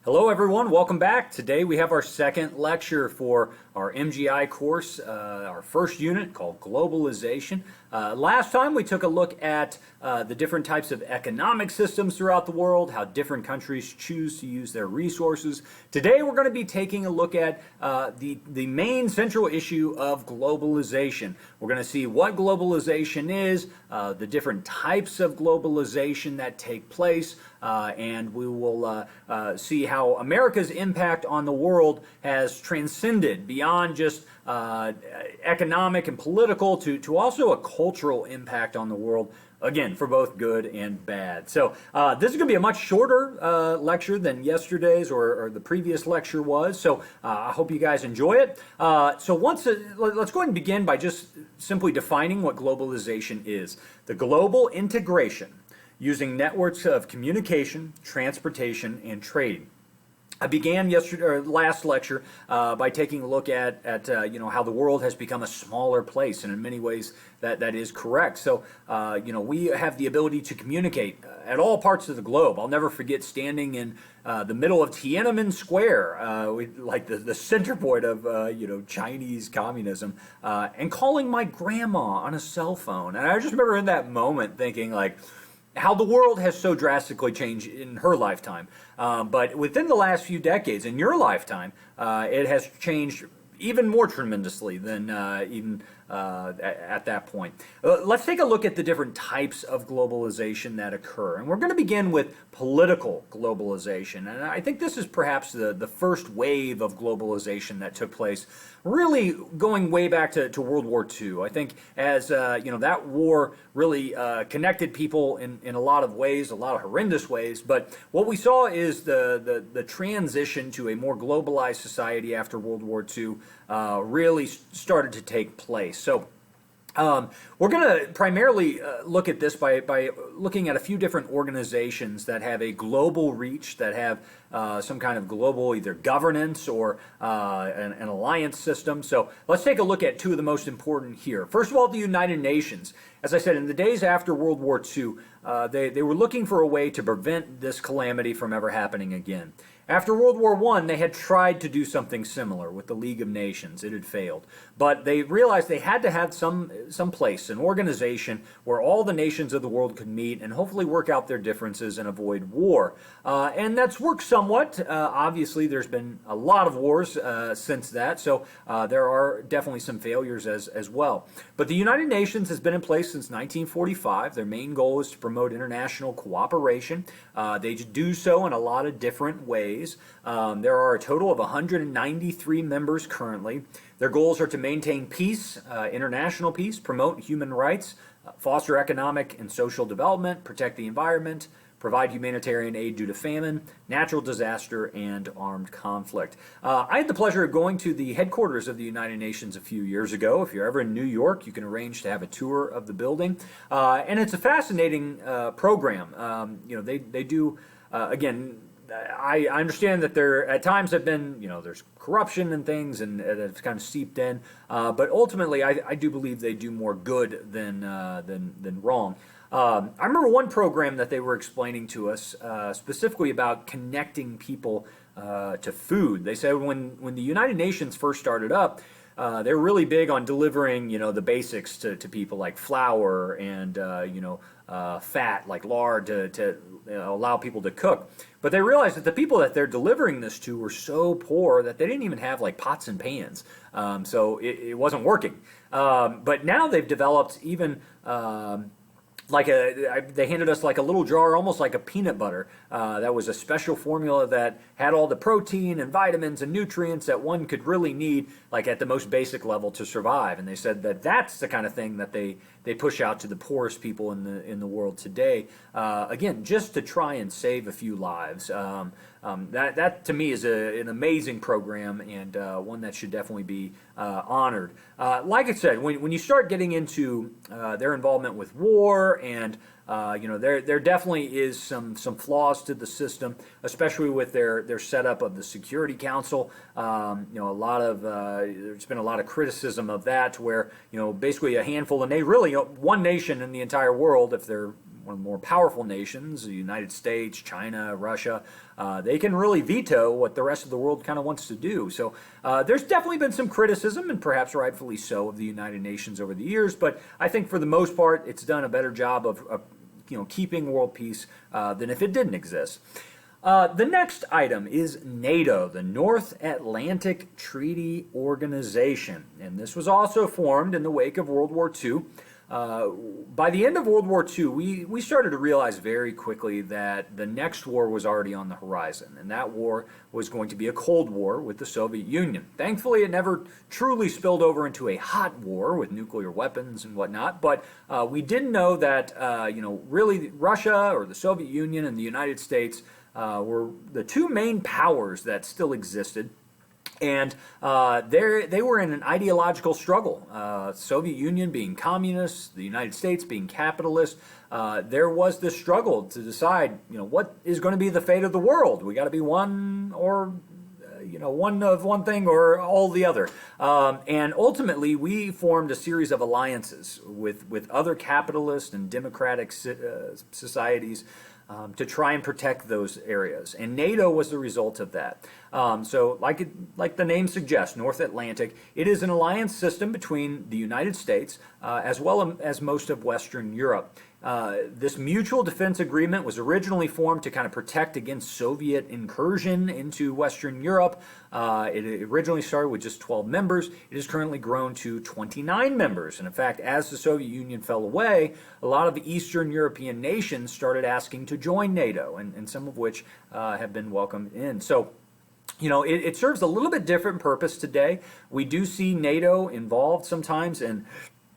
Hello everyone, welcome back. Today we have our second lecture for our MGI course, our first unit called Globalization. Last time we took a look at the different types of economic systems throughout the world, how different countries choose to use their resources. Today we're going to be taking a look at the main central issue of globalization. We're going to see what globalization is, the different types of globalization that take place, and we will see how America's impact on the world has transcended beyond just economic and political to also a cultural impact on the world, again, for both good and bad. So this is going to be a much shorter lecture than yesterday's or the previous lecture was, so I hope you guys enjoy it. Let's go ahead and begin by just simply defining what globalization is. The global integration using networks of communication, transportation, and trade. I began last lecture by taking a look at how the world has become a smaller place, and in many ways that is correct. So we have the ability to communicate at all parts of the globe. I'll never forget standing in the middle of Tiananmen Square, like the center point of Chinese communism, and calling my grandma on a cell phone. And I just remember in that moment thinking, like, how the world has so drastically changed in her lifetime. But within the last few decades, in your lifetime, it has changed even more tremendously than even at that point. Let's take a look at the different types of globalization that occur. And we're going to begin with political globalization. And I think this is perhaps the first wave of globalization that took place, really going way back to World War II. I think as that war really connected people in a lot of ways, a lot of horrendous ways. But what we saw is the transition to a more globalized society after World War II really started to take place. So we're going to primarily look at this by looking at a few different organizations that have a global reach, that have some kind of global either governance or an alliance system. So let's take a look at two of the most important here. First of all, the United Nations. As I said, in the days after World War II, they were looking for a way to prevent this calamity from ever happening again. After World War I, they had tried to do something similar with the League of Nations. It had failed. But they realized they had to have some place, an organization where all the nations of the world could meet and hopefully work out their differences and avoid war. And that's worked somewhat. Obviously, there's been a lot of wars since that, so there are definitely some failures as well. But the United Nations has been in place since 1945. Their main goal is to promote international cooperation. They do so in a lot of different ways. There are a total of 193 members currently. Their goals are to maintain peace, international peace, promote human rights, foster economic and social development, protect the environment, provide humanitarian aid due to famine, natural disaster, and armed conflict. I had the pleasure of going to the headquarters of the United Nations a few years ago. If you're ever in New York, you can arrange to have a tour of the building. And it's a fascinating program. They do, again, I understand that there at times have been, there's corruption and things, and it's kind of seeped in. But ultimately, I do believe they do more good than wrong. I remember one program that they were explaining to us specifically about connecting people to food. They said when the United Nations first started up, they were really big on delivering, the basics to people like flour and, fat like lard to allow people to cook. But they realized that the people that they're delivering this to were so poor that they didn't even have like pots and pans. So it wasn't working. But now they've developed even they handed us like a little jar, almost like a peanut butter. That was a special formula that had all the protein and vitamins and nutrients that one could really need, like at the most basic level to survive. And they said that that's the kind of thing that they push out to the poorest people in the world today. Again, just to try and save a few lives. That to me is an amazing program, and one that should definitely be honored. Like I said, when you start getting into their involvement with war, and there definitely is some flaws to the system, especially with their setup of the Security Council. There's been a lot of criticism of that, where basically a handful, and they really one nation in the entire world, if they're one of the more powerful nations, the United States, China, Russia, they can really veto what the rest of the world kind of wants to do. So there's definitely been some criticism, and perhaps rightfully so, of the United Nations over the years. But I think for the most part, it's done a better job of keeping world peace than if it didn't exist. The next item is NATO, the North Atlantic Treaty Organization, and this was also formed in the wake of World War II. By the end of World War II, we started to realize very quickly that the next war was already on the horizon, and that war was going to be a Cold War with the Soviet Union. Thankfully, it never truly spilled over into a hot war with nuclear weapons and whatnot, but we did know that really Russia or the Soviet Union and the United States were the two main powers that still existed. And they were in an ideological struggle. Soviet Union being communist, the United States being capitalist. There was this struggle to decide, what is going to be the fate of the world. We got to be one or one of one thing or all the other. And ultimately, we formed a series of alliances with other capitalist and democratic societies to try and protect those areas. And NATO was the result of that. So like the name suggests, North Atlantic, it is an alliance system between the United States as well as most of Western Europe. This mutual defense agreement was originally formed to kind of protect against Soviet incursion into Western Europe. It originally started with just 12 members. It has currently grown to 29 members. And in fact, as the Soviet Union fell away, a lot of the Eastern European nations started asking to join NATO, and some of which have been welcomed in. So, it serves a little bit different purpose today. We do see NATO involved sometimes in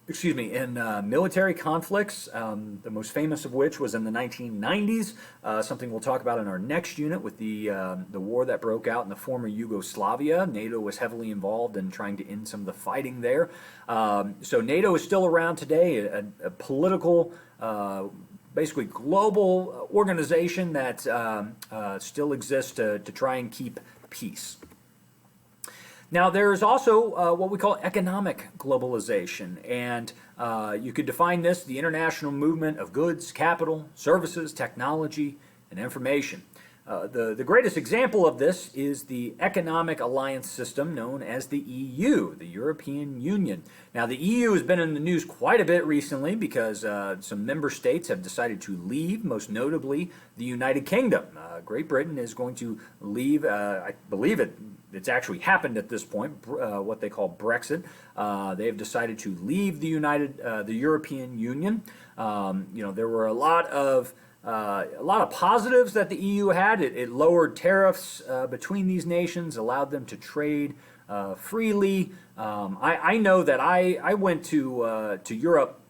military conflicts, the most famous of which was in the 1990s, something we'll talk about in our next unit with the war that broke out in the former Yugoslavia. NATO was heavily involved in trying to end some of the fighting there. So NATO is still around today, a political, basically global organization that still exists to try and keep peace. Now, there is also what we call economic globalization, and you could define this the international movement of goods, capital, services, technology, and information. The greatest example of this is the economic alliance system known as the EU, the European Union. Now, the EU has been in the news quite a bit recently because some member states have decided to leave, most notably the United Kingdom. Great Britain is going to leave, I believe it's actually happened at this point, what they call Brexit. They have decided to leave the European Union. There were a lot of positives that the EU had. It lowered tariffs between these nations, allowed them to trade freely. I know that I went to Europe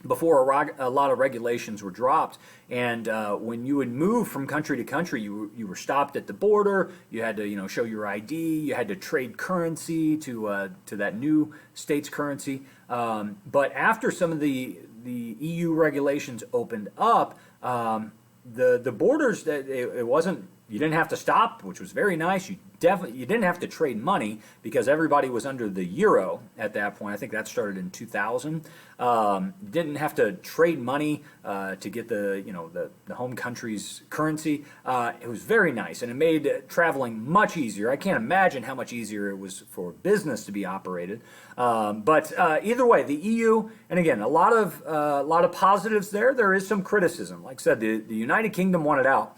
before a lot of regulations were dropped, and when you would move from country to country, you were stopped at the border. You had to show your ID. You had to trade currency to that new state's currency. But after some of the EU regulations opened up, the borders, that it wasn't, you didn't have to stop, which was very nice. You didn't have to trade money because everybody was under the euro at that point. I think that started in 2000. Didn't have to trade money to get the home country's currency. It was very nice, and it made traveling much easier. I can't imagine how much easier it was for business to be operated. But either way, the EU, and again, a lot of positives there. There is some criticism. Like I said, the United Kingdom wanted out.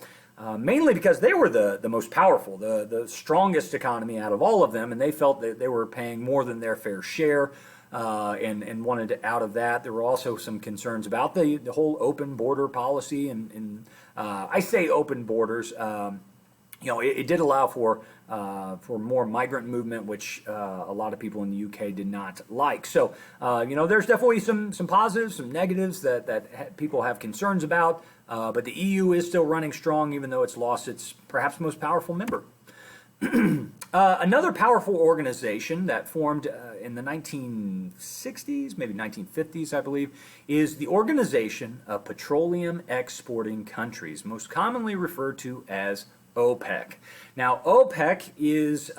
Mainly because they were the most powerful, the strongest economy out of all of them, and they felt that they were paying more than their fair share and wanted out of that. There were also some concerns about the whole open border policy, and I say open borders. It did allow for more migrant movement, which a lot of people in the UK did not like. So, there's definitely some positives, some negatives that people have concerns about. But the EU is still running strong, even though it's lost its perhaps most powerful member. Another powerful organization that formed in the 1960s, maybe 1950s, I believe, is the Organization of Petroleum Exporting Countries, most commonly referred to as OPEC. Now, OPEC is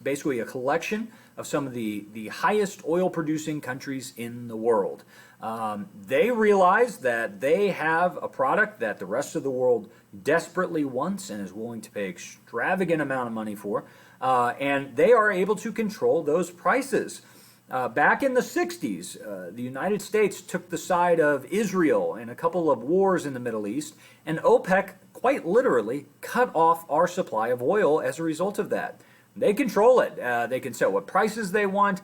basically a collection of some of the highest oil-producing countries in the world. They realize that they have a product that the rest of the world desperately wants and is willing to pay extravagant amount of money for, and they are able to control those prices. Back in the 60s, the United States took the side of Israel in a couple of wars in the Middle East, and OPEC quite literally cut off our supply of oil as a result of that. They control it. They can set what prices they want.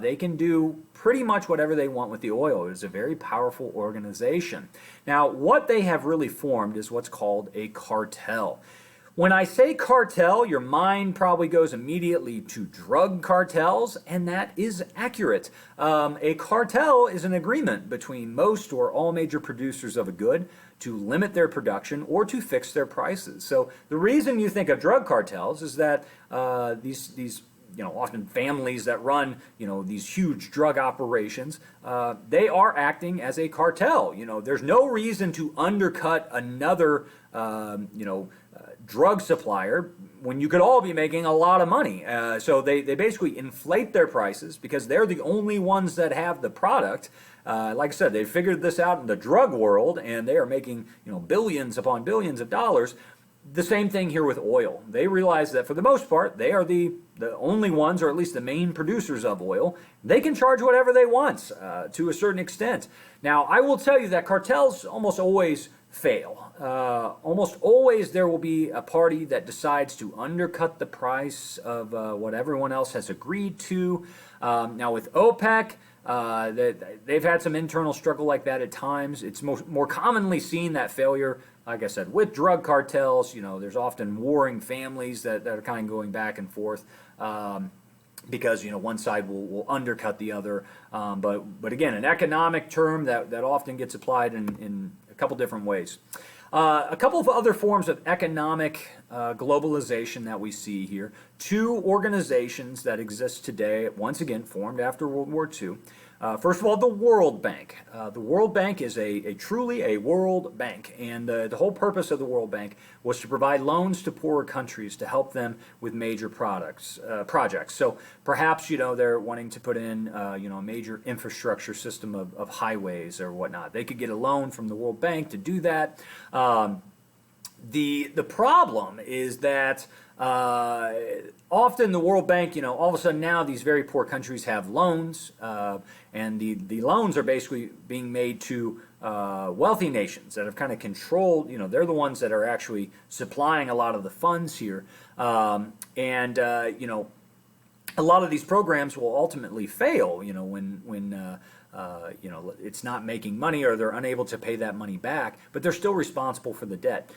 They can do pretty much whatever they want with the oil. It is a very powerful organization. Now, what they have really formed is what's called a cartel. When I say cartel, your mind probably goes immediately to drug cartels, and that is accurate. A cartel is an agreement between most or all major producers of a good to limit their production or to fix their prices. So the reason you think of drug cartels is that these often families that run, these huge drug operations, they are acting as a cartel. There's no reason to undercut another, drug supplier when you could all be making a lot of money. So they basically inflate their prices because they're the only ones that have the product. Like I said, they figured this out in the drug world, and they are making billions upon billions of dollars. The same thing here with oil. They realize that for the most part, they are the only ones, or at least the main producers of oil. They can charge whatever they want to a certain extent. Now, I will tell you that cartels almost always fail. Almost always there will be a party that decides to undercut the price of what everyone else has agreed to. Now with OPEC, they've had some internal struggle like that at times. It's more commonly seen, that failure, like I said, with drug cartels. There's often warring families that are kind of going back and forth. Because one side will undercut the other, but again, an economic term that often gets applied in a couple different ways. A couple of other forms of economic globalization that we see here. Two organizations that exist today, once again formed after World War II. First of all, the World Bank. The World Bank is truly a world bank, and the whole purpose of the World Bank was to provide loans to poorer countries to help them with major projects. So perhaps they're wanting to put in a major infrastructure system of highways or whatnot. They could get a loan from the World Bank to do that. The problem is that often the World Bank, all of a sudden now these very poor countries have loans, and the loans are basically being made to wealthy nations that have kind of controlled, they're the ones that are actually supplying a lot of the funds here. A lot of these programs will ultimately fail, when it's not making money, or they're unable to pay that money back, but they're still responsible for the debt.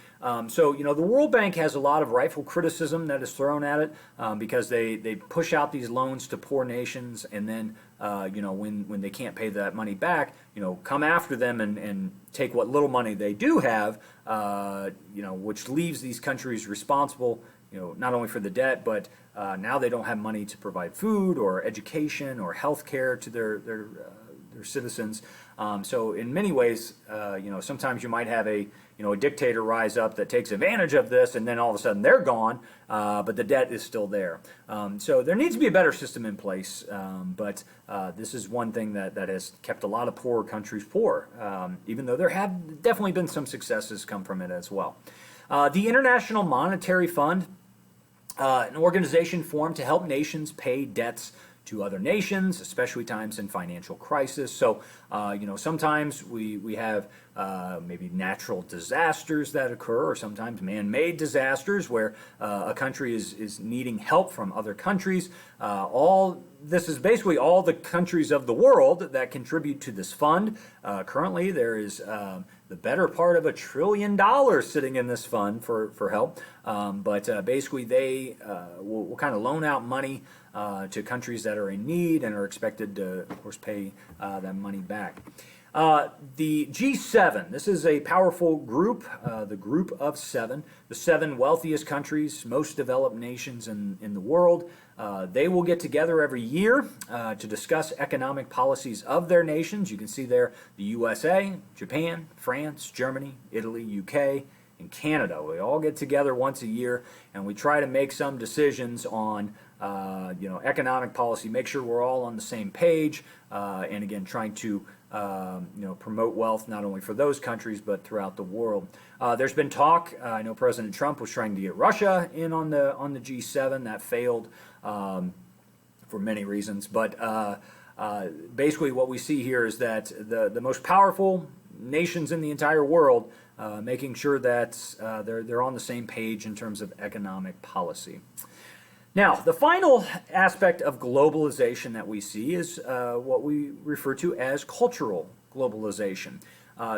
So the World Bank has a lot of rightful criticism that is thrown at it because they push out these loans to poor nations, and then when they can't pay that money back, come after them and take what little money they do have, which leaves these countries responsible, not only for the debt, but now they don't have money to provide food or education or health care to their citizens. So in many ways, sometimes you might have a dictator rise up that takes advantage of this, and then all of a sudden they're gone, but the debt is still there. So there needs to be a better system in place, but this is one thing that has kept a lot of poorer countries poor, even though there have definitely been some successes come from it as well. The International Monetary Fund, an organization formed to help nations pay debts to other nations, especially times in financial crisis. So, sometimes we have maybe natural disasters that occur, or sometimes man-made disasters where a country is needing help from other countries. This is basically all the countries of the world that contribute to this fund. Currently, there is the better part of $1 trillion sitting in this fund for help. But basically, they will kind of loan out money to countries that are in need and are expected to, of course, pay that money back. The G7, this is a powerful group, the group of seven, the seven wealthiest countries, most developed nations in the world. They will get together every year to discuss economic policies of their nations. You can see there the USA, Japan, France, Germany, Italy, UK, in Canada. We all get together once a year and we try to make some decisions on economic policy, make sure we're all on the same page, and again, trying to promote wealth not only for those countries but throughout the world. There's been talk. I know President Trump was trying to get Russia in on the G7. That failed for many reasons. But basically, what we see here is that the most powerful nations in the entire world making sure that they're on the same page in terms of economic policy. Now, the final aspect of globalization that we see is what we refer to as cultural globalization.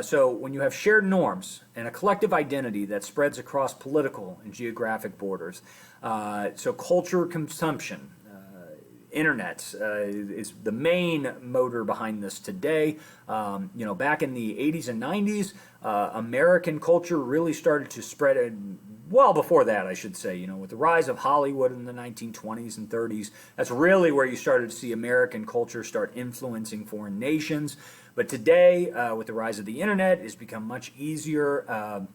So when you have shared norms and a collective identity that spreads across political and geographic borders, so culture consumption, internet is the main motor behind this today. Back in the 80s and 90s, American culture really started to spread. Well, before that, I should say, with the rise of Hollywood in the 1920s and 30s, that's really where you started to see American culture start influencing foreign nations. But today, with the rise of the internet, it's become much easier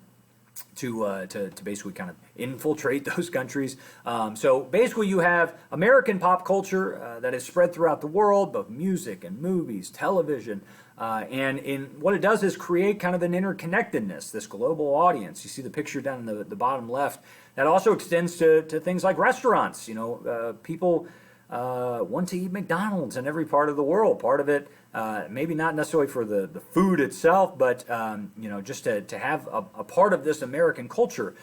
to basically kind of infiltrate those countries. So basically you have American pop culture that is spread throughout the world, both music and movies, television, and what it does is create kind of an interconnectedness, this global audience. You see the picture down in the bottom left. That also extends to things like restaurants. People want to eat McDonald's in every part of the world. Part of it, maybe not necessarily for the food itself, but just to have a part of this American culture,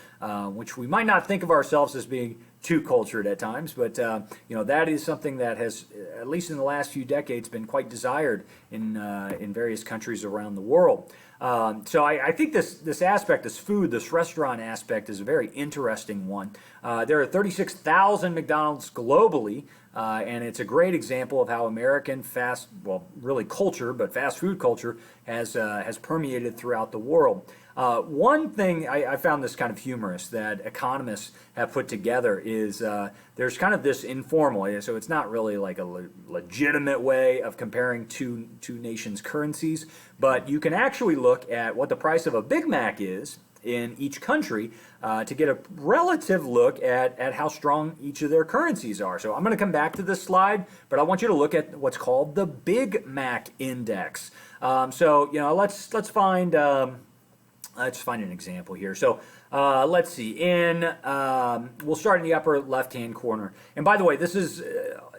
which we might not think of ourselves as being too cultured at times, but that is something that has, at least in the last few decades, been quite desired in various countries around the world. So I think this aspect, this food, this restaurant aspect, is a very interesting one. There are 36,000 McDonald's globally, and it's a great example of how American culture, but fast food culture has permeated throughout the world. One thing I found this kind of humorous that economists have put together is there's kind of this informal, so it's not really like a legitimate way of comparing two nations' currencies, but you can actually look at what the price of a Big Mac is in each country to get a relative look at how strong each of their currencies are. So I'm going to come back to this slide, but I want you to look at what's called the Big Mac Index. Let's find an example here. So let's see. We'll start in the upper left-hand corner. And by the way, this is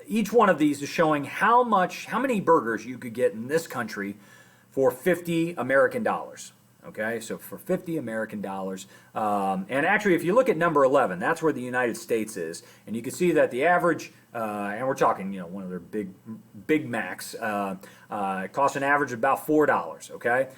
each one of these is showing how many burgers you could get in this country for 50 American dollars. Okay, so for 50 American dollars. And actually, if you look at number 11, that's where the United States is. And you can see that the average, and we're talking, one of their Big Macs, costs an average of about $4, okay?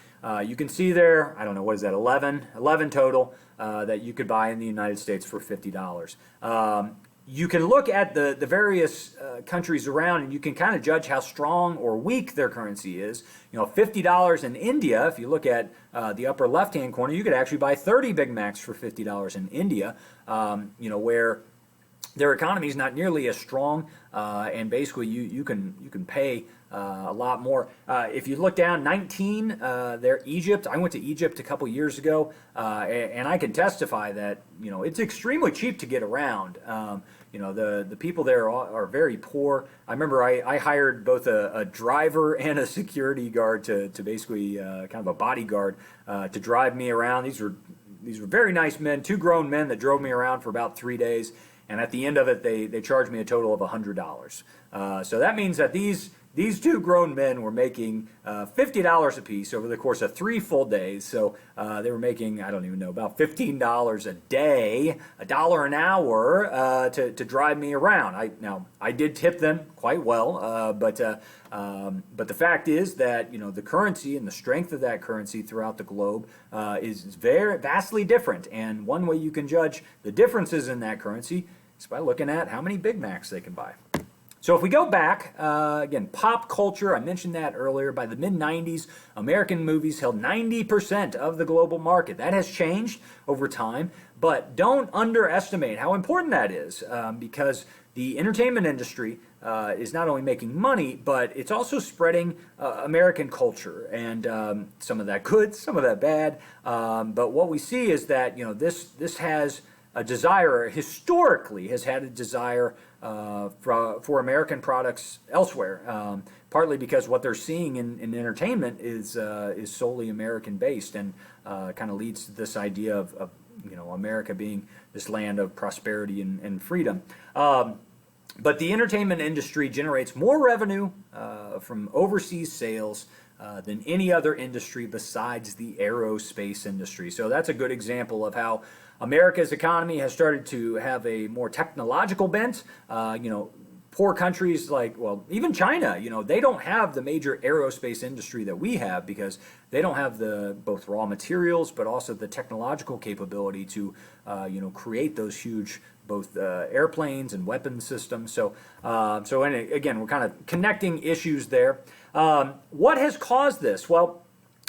You can see there, I don't know, what is that, 11 total that you could buy in the United States for $50. You can look at the various countries around and you can kind of judge how strong or weak their currency is. $50 in India, if you look at the upper left-hand corner, you could actually buy 30 Big Macs for $50 in India, where their economy is not nearly as strong, and basically you can pay a lot more. If you look down, 19, there Egypt. I went to Egypt a couple years ago, and I can testify that it's extremely cheap to get around. The people there are very poor. I remember I hired both a driver and a security guard to basically kind of a bodyguard to drive me around. These were very nice men, two grown men that drove me around for about 3 days. And at the end of it, they charged me a total of $100. So that means that these two grown men were making $50 a piece over the course of 3 full days. So they were making, I don't even know, about $15 a day, $1 an hour to drive me around. I did tip them quite well, but the fact is that the currency and the strength of that currency throughout the globe is very vastly different. And one way you can judge the differences in that currency is by looking at how many Big Macs they can buy. So if we go back, again, pop culture, I mentioned that earlier, by the mid-90s, American movies held 90% of the global market. That has changed over time, but don't underestimate how important that is, because the entertainment industry is not only making money, but it's also spreading American culture, and some of that good, some of that bad. But what we see is that this has a desire, historically has had a desire for American products elsewhere, partly because what they're seeing in entertainment is solely American based, and kind of leads to this idea of America being this land of prosperity and freedom. But the entertainment industry generates more revenue from overseas sales than any other industry besides the aerospace industry. So that's a good example of how America's economy has started to have a more technological bent. Poor countries like, well, even China, they don't have the major aerospace industry that we have because they don't have the both raw materials but also the technological capability to, create those huge both airplanes and weapon systems. So again, we're kind of connecting issues there. What has caused this? Well,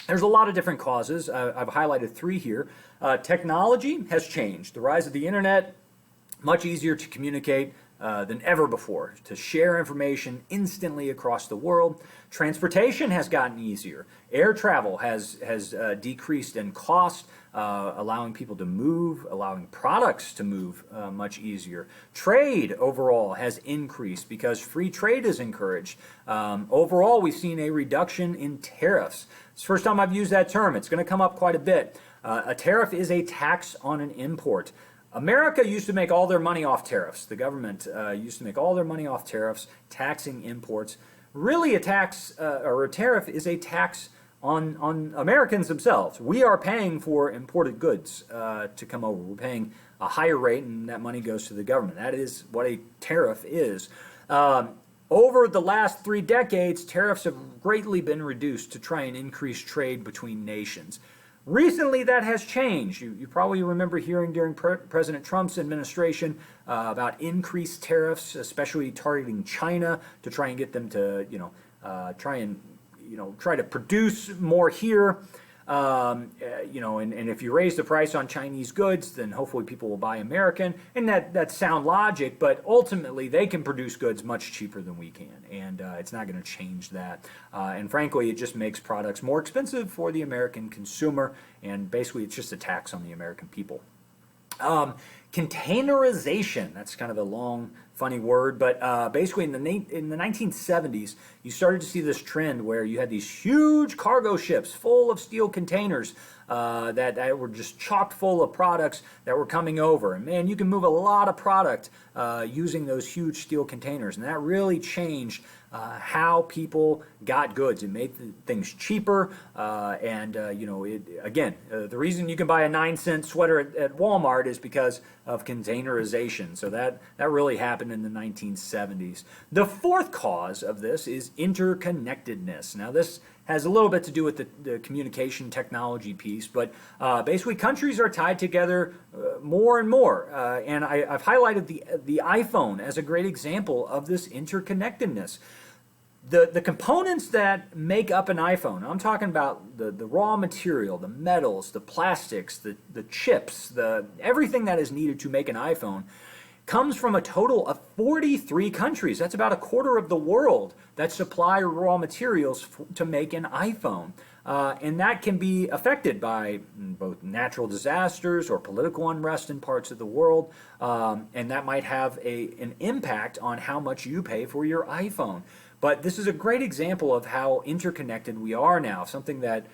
there's a lot of different causes. I've highlighted three here. Technology has changed. The rise of the internet, much easier to communicate than ever before, to share information instantly across the world. Transportation has gotten easier. Air travel has decreased in cost, allowing people to move, allowing products to move much easier. Trade overall has increased because free trade is encouraged. Overall, we've seen a reduction in tariffs. It's the first time I've used that term. It's going to come up quite a bit. A tariff is a tax on an import. America used to make all their money off tariffs. The government used to make all their money off tariffs, taxing imports. Really, a tax or a tariff is a tax on Americans themselves. We are paying for imported goods to come over. We're paying a higher rate, and that money goes to the government. That is what a tariff is. Over the last 3 decades, tariffs have greatly been reduced to try and increase trade between nations. Recently, that has changed. You probably remember hearing during President Trump's administration about increased tariffs, especially targeting China to try and get them to, try to produce more here. And if you raise the price on Chinese goods, then hopefully people will buy American. And that's sound logic, but ultimately they can produce goods much cheaper than we can. And it's not going to change that. And frankly, it just makes products more expensive for the American consumer. And basically, it's just a tax on the American people. Containerization, that's kind of a long, funny word, but basically in the 1970s, you started to see this trend where you had these huge cargo ships full of steel containers that were just chock full of products that were coming over. And man, you can move a lot of product using those huge steel containers, and that really changed how people got goods. It made things cheaper, the reason you can buy a 9-cent sweater at Walmart is because of containerization. So that really happened in the 1970s. The fourth cause of this is interconnectedness. Now this has a little bit to do with the communication technology piece, but basically countries are tied together more and more. And I've highlighted the iPhone as a great example of this interconnectedness. The components that make up an iPhone, I'm talking about the raw material, the metals, the plastics, the chips, everything that is needed to make an iPhone, comes from a total of 43 countries. That's about a quarter of the world that supply raw materials to make an iPhone. And that can be affected by both natural disasters or political unrest in parts of the world. And that might have an impact on how much you pay for your iPhone. But this is a great example of how interconnected we are now. Something that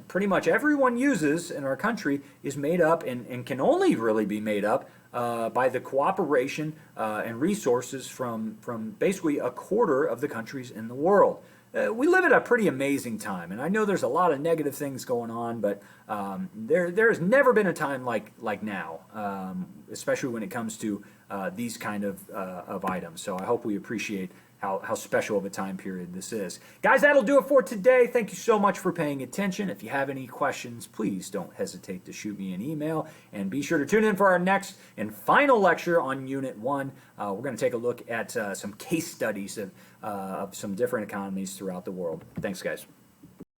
pretty much everyone uses in our country is made up and can only really be made up by the cooperation and resources from basically a quarter of the countries in the world. We live at a pretty amazing time, and I know there's a lot of negative things going on, but there has never been a time like now, especially when it comes to these kind of items. So I hope we appreciate how special of a time period this is. Guys, that'll do it for today. Thank you so much for paying attention. If you have any questions, please don't hesitate to shoot me an email. And be sure to tune in for our next and final lecture on Unit 1. We're going to take a look at some case studies of some different economies throughout the world. Thanks, guys.